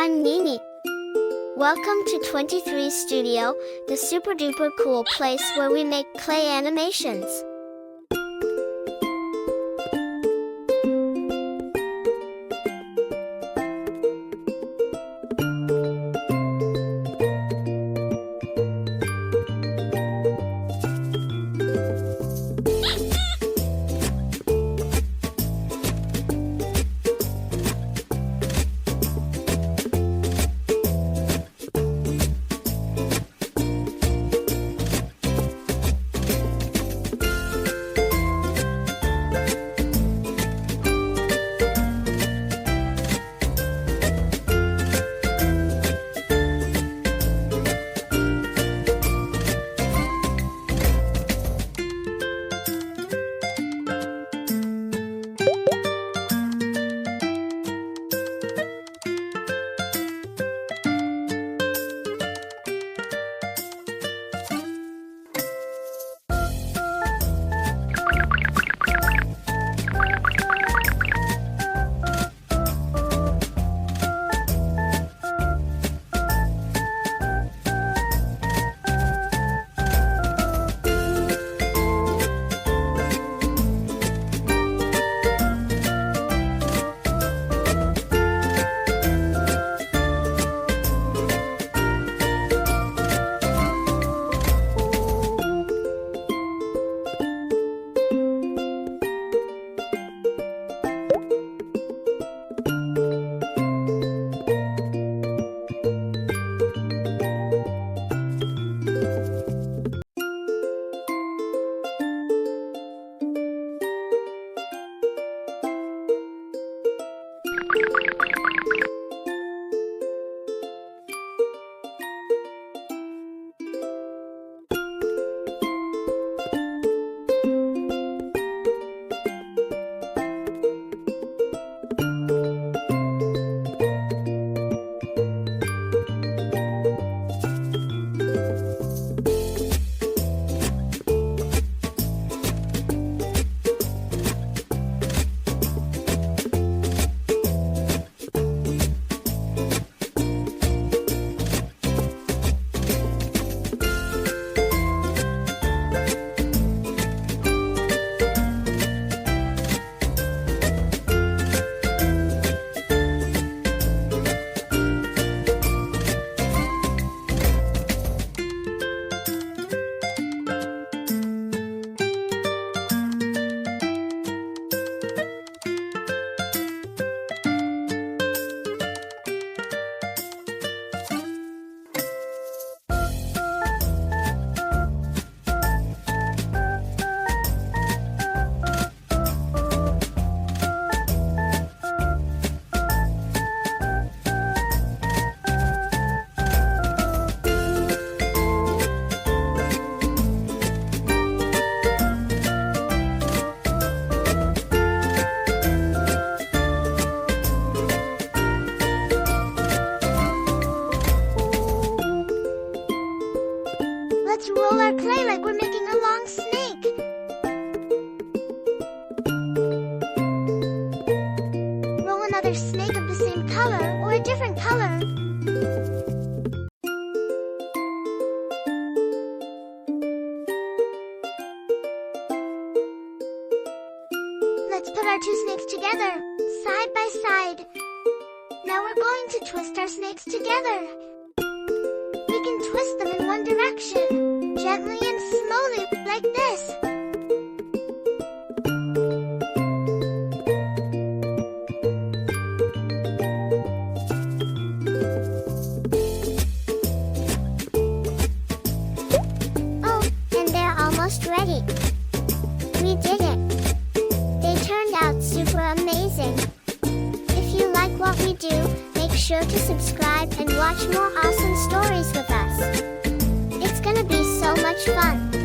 I'm Nini. Welcome to 23 Studio, the super duper cool place where we make clay animations. Let's roll our clay like we're making a long snake. Roll another snake of the same color or a different color. Let's put our two snakes together, side by side. Now we're going to twist our snakes together. We can twist them in one direction, gently and slowly, like this. Oh, and they're almost ready. We did it. They turned out super amazing. If you like what we do, make sure to subscribe and watch more awesome stories with us. It's gonna be so much fun.